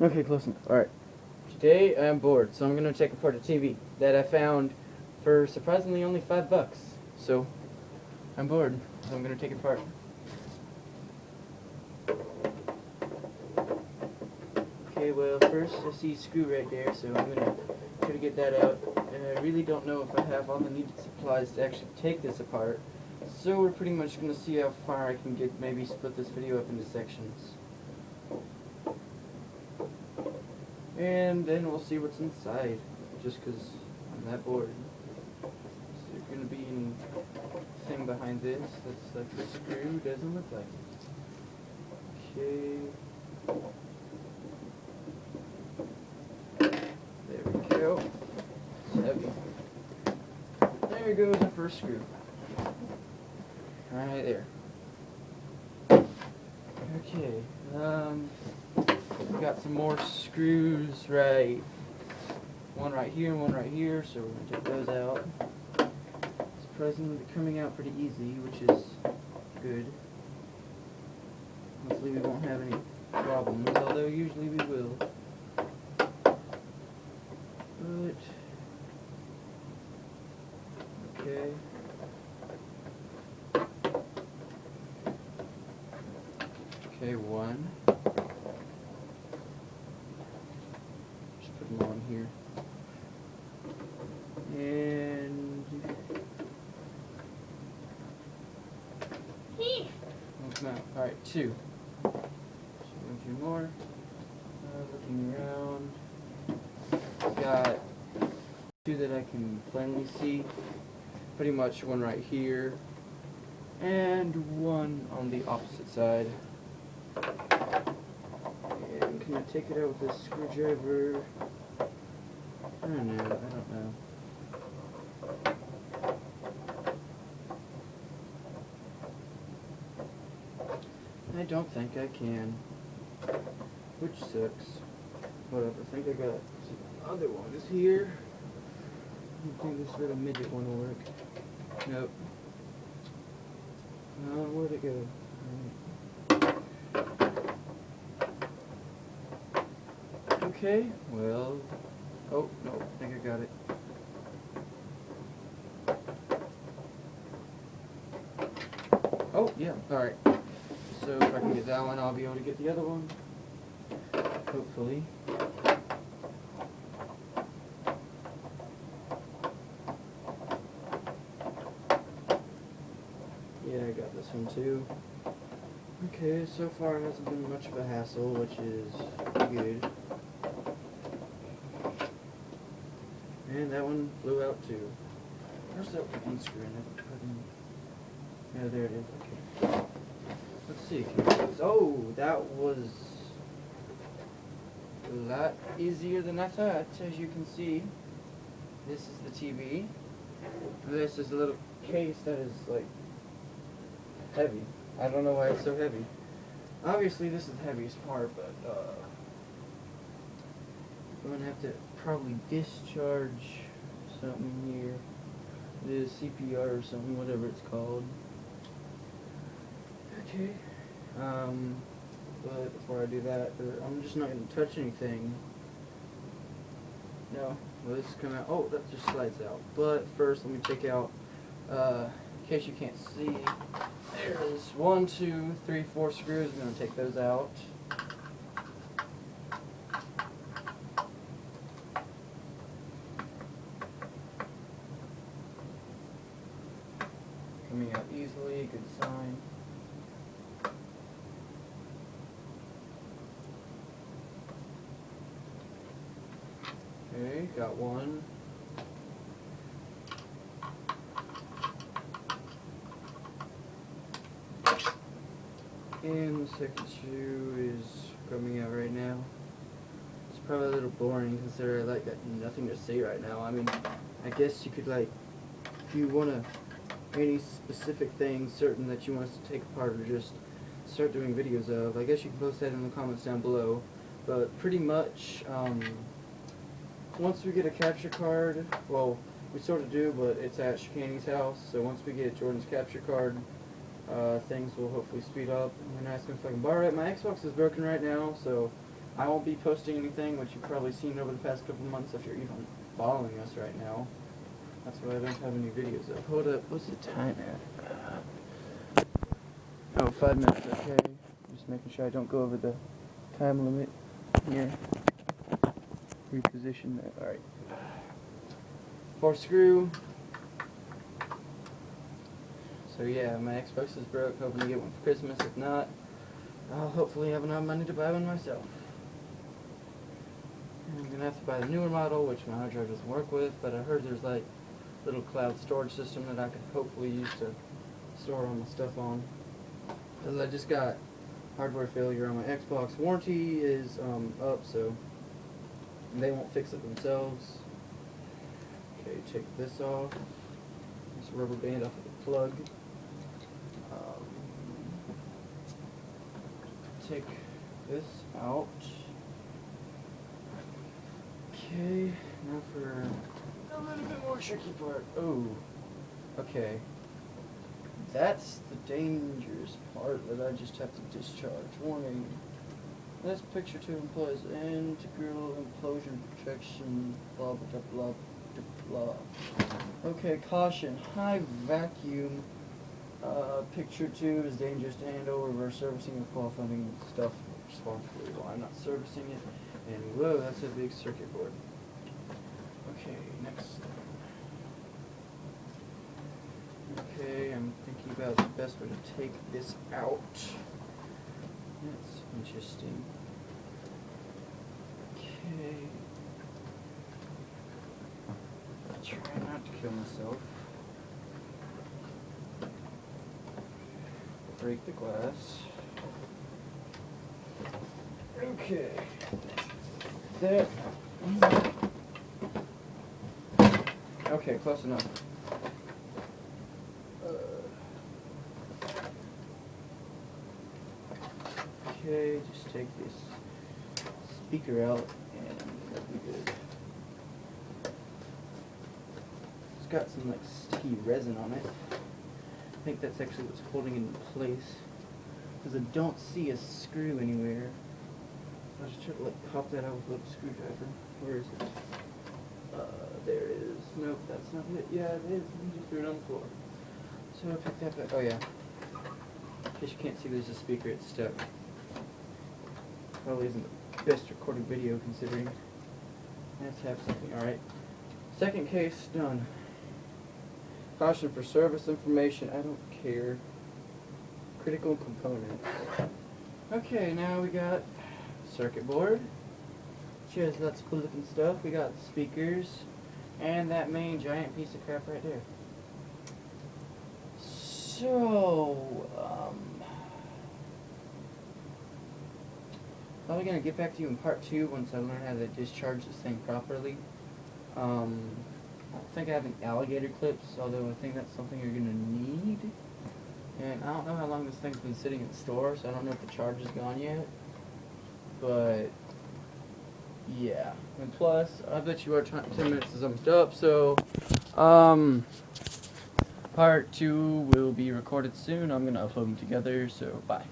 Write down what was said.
Okay, close enough. Alright. Today I'm bored, so I'm going to take apart a TV that I found for surprisingly only $5. So, I'm bored, so I'm going to take it apart. Okay, well, first I see a screw right there, so I'm going to try to get that out. And I really don't know if I have all the needed supplies to actually take this apart. So we're pretty much going to see how far I can get, maybe split this video up into sections. And then we'll see what's inside, just because I'm that bored. Is there going to be anything behind this that's like the screw? Doesn't look like it. Okay. There we go. It's heavy. There goes the first screw. Right there. Okay. We've got some more screws, right? One right here and one right here, so we're going to take those out. Surprisingly, they're coming out pretty easy, which is good. Hopefully we won't have any problems, although usually we will. But, okay. Okay, one. Just put them on here. And come out. Alright, two. So one, two more. Looking around. Got two that I can plainly see. Pretty much one right here. And one on the opposite side. And can I take it out with this screwdriver? I don't know. I don't think I can, which sucks. Whatever, I think I got some other ones here. I think this little midget one will work. Nope. Where'd it go? Okay, well, oh, no, I think I got it. Oh, yeah, alright. So if I can get that one, I'll be able to get the other one. Hopefully. Yeah, I got this one too. Okay, so far it hasn't been much of a hassle, which is good. And that one blew out too. Where's that one screw in it? Yeah, there it is. Okay. Let's see. Oh, that was a lot easier than I thought. As you can see, this is the TV. This is a little case that is like heavy. I don't know why it's so heavy. Obviously, this is the heaviest part, but I'm gonna have to probably discharge something here. The CPR or something, whatever it's called. Okay. But before I do that, I'm just not gonna touch anything. No. Well, this is coming out. Oh, that just slides out. But first, let me take out. In case you can't see, there's 1, 2, 3, 4 screws. I'm gonna take those out. Coming out easily, good sign. Okay, got one. And the second shoe is coming out right now. It's probably a little boring considering I got nothing to say right now. I mean, I guess you could if you wanna any specific things certain that you want us to take apart or just start doing videos of, I guess you can post that in the comments down below. But pretty much, once we get a capture card, well, we sort of do, but it's at Shikani's house, so once we get Jordan's capture card, things will hopefully speed up. I'm going to ask him if I can borrow it. My Xbox is broken right now, so I won't be posting anything, which you've probably seen over the past couple months if you're even following us right now. That's why I don't have any videos up. Hold up, what's the time at? Oh, 5 minutes, okay. Just making sure I don't go over the time limit here. Reposition that, alright. 4 screw. So yeah, my Xbox is broke, hoping to get one for Christmas. If not, I'll hopefully have enough money to buy one myself. I'm gonna have to buy the newer model, which my hard drive doesn't work with, but I heard there's like little cloud storage system that I could hopefully use to store all my stuff on. Because I just got hardware failure on my Xbox. Warranty is up, so they won't fix it themselves. Okay, take this off. This rubber band off of the plug. Take this out. Okay, now for a little bit more tricky part. Oh, okay. That's the dangerous part that I just have to discharge. Warning. This picture 2 implies integral implosion protection, blah blah blah blah blah. Okay, caution. High vacuum. Picture 2 is dangerous to handle. Reverse servicing of qualifying stuff responsibly while I'm not servicing it. And whoa, that's a big circuit board. Okay, next. Okay, I'm thinking about the best way to take this out. That's interesting. Okay. Try not to kill myself. Break the glass. Okay. There. Okay, close enough. Okay, just take this speaker out and that'll be good. It's got some like sticky resin on it. I think that's actually what's holding it in place. Because I don't see a screw anywhere. I just try to like pop that out with a little screwdriver. Where is it? There it is. Nope, that's not it. Yeah, it is. You just threw it on the floor. So I picked that back. Oh yeah. In case you can't see, there's a speaker. It's stuck. Probably isn't the best recorded video considering. Let's have something. Alright. Second case done. Caution for service information. I don't care. Critical components. Okay, now we got circuit board. Which has lots of cool looking stuff. We got speakers. And that main giant piece of crap right there. So, probably going to get back to you in part 2 once I learn how to discharge this thing properly. I don't think I have any alligator clips, although I think that's something you're going to need. And I don't know how long this thing's been sitting in the store, so I don't know if the charge is gone yet. But, yeah. And plus, I bet you our 10 minutes is almost up, so, part 2 will be recorded soon. I'm going to upload them together, so bye.